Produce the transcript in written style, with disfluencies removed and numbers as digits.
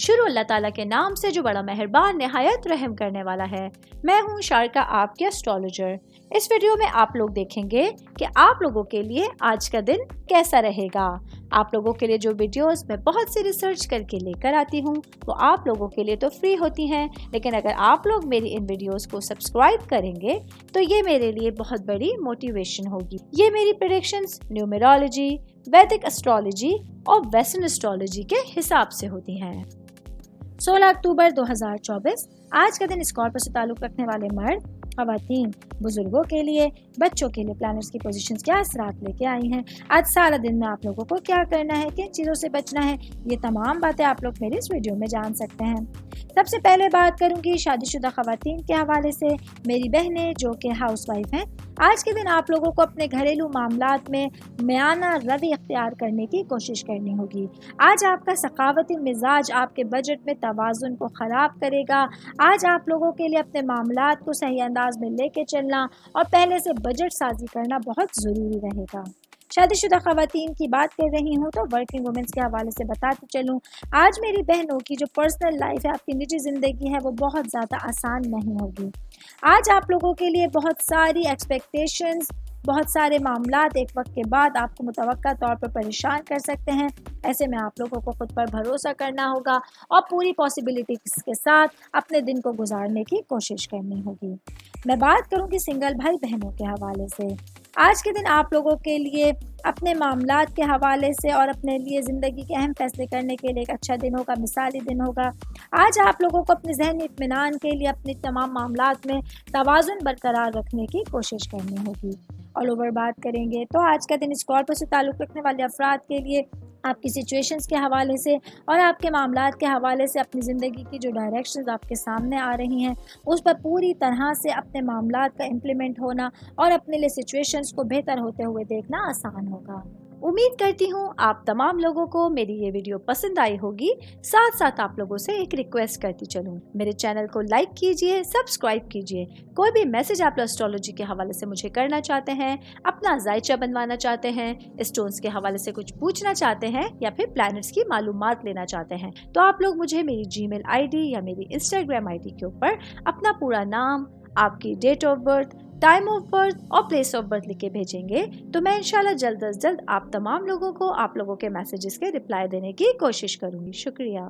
شروع اللہ تعالیٰ کے نام سے جو بڑا مہربان نہایت رحم کرنے والا ہے۔ میں ہوں شارکا، آپ کے اسٹرالوجر۔ اس ویڈیو میں آپ لوگ دیکھیں گے کہ آپ لوگوں کے لیے آج کا دن کیسا رہے گا۔ آپ لوگوں کے لیے جو ویڈیوز میں بہت سی ریسرچ کر کے لے کر آتی ہوں وہ آپ لوگوں کے لیے تو فری ہوتی ہیں، لیکن اگر آپ لوگ میری ان ویڈیوز کو سبسکرائب کریں گے تو یہ میرے لیے بہت بڑی موٹیویشن ہوگی۔ یہ میری پریڈکشنز نیومرولوجی، ویدک اسٹرالوجی اور ویسٹرن اسٹرالوجی کے حساب سے ہوتی ہیں۔ 16 اکتوبر 2024 آج کا دن اسکارپیو سے تعلق رکھنے والے مرد، خواتین، بزرگوں کے لیے، بچوں کے لیے پلانٹس کی پوزیشنز کیا اثرات لے کے آئی ہیں۔ آج سارا دن میں آپ لوگوں کو کیا کرنا ہے، کن چیزوں سے بچنا ہے، یہ تمام باتیں آپ لوگ میری اس ویڈیو میں جان سکتے ہیں۔ سب سے پہلے بات کروں گی شادی شدہ خواتین کے حوالے سے۔ میری بہنیں جو کہ ہاؤس وائف ہیں، آج کے دن آپ لوگوں کو اپنے گھریلو معاملات میں میانہ روی اختیار کرنے کی کوشش کرنی ہوگی۔ آج آپ کا سخاوتی مزاج آپ کے بجٹ میں توازن کو خراب کرے گا۔ آج آپ لوگوں کے لیے اپنے معاملات کو صحیح انداز میں لے کے چلنا اور پہلے سے بجٹ سازی کرنا بہت ضروری رہے گا۔ شادی شدہ خواتین کی بات کر رہی ہوں تو ورکنگ وومنس کے حوالے سے بتاتی چلوں، آج میری بہنوں کی جو پرسنل لائف ہے، آپ کی نجی زندگی ہے، وہ بہت زیادہ آسان نہیں ہوگی۔ آج آپ لوگوں کے لیے بہت ساری ایکسپیکٹیشنز، بہت سارے معاملات ایک وقت کے بعد آپ کو متوقع طور پر پریشان کر سکتے ہیں۔ ایسے میں آپ لوگوں کو خود پر بھروسہ کرنا ہوگا اور پوری پاسبلٹیز کے ساتھ اپنے دن کو گزارنے کی کوشش کرنی ہوگی۔ میں بات کروں گی سنگل بھائی بہنوں کے حوالے سے۔ آج کے دن آپ لوگوں کے لیے اپنے معاملات کے حوالے سے اور اپنے لیے زندگی کے اہم فیصلے کرنے کے لیے ایک اچھا دن ہوگا، مثالی دن ہوگا۔ آج آپ لوگوں کو اپنے ذہنی اطمینان کے لیے اپنے تمام معاملات میں توازن برقرار رکھنے کی کوشش کرنی ہوگی۔ آل اوور بات کریں گے تو آج کا دن اسکارپیو سے تعلق رکھنے والے افراد کے لیے آپ کی سچویشنز کے حوالے سے اور آپ کے معاملات کے حوالے سے اپنی زندگی کی جو ڈائریکشنز آپ کے سامنے آ رہی ہیں اس پر پوری طرح سے اپنے معاملات کا امپلیمنٹ ہونا اور اپنے لیے سچویشنز کو بہتر ہوتے ہوئے دیکھنا آسان ہوگا۔ امید کرتی ہوں آپ تمام لوگوں کو میری یہ ویڈیو پسند آئی ہوگی۔ ساتھ ساتھ آپ لوگوں سے ایک ریکویسٹ کرتی چلوں، میرے چینل کو لائک کیجئے، سبسکرائب کیجئے۔ کوئی بھی میسج آپ اسٹرالوجی کے حوالے سے مجھے کرنا چاہتے ہیں، اپنا ذائچہ بنوانا چاہتے ہیں، اسٹونز کے حوالے سے کچھ پوچھنا چاہتے ہیں یا پھر پلانٹس کی معلومات لینا چاہتے ہیں تو آپ لوگ مجھے میری جی میل آئی ڈی یا میری انسٹاگرام آئی ڈی کے اوپر اپنا پورا نام، آپ کی date of birth, time of birth اور پلیس آف برتھ لکھ کے بھیجیں گے تو میں انشاءاللہ جلد از جلد آپ تمام لوگوں کو آپ لوگوں کے میسیجز کے رپلائی دینے کی کوشش کروں گی۔ شکریہ۔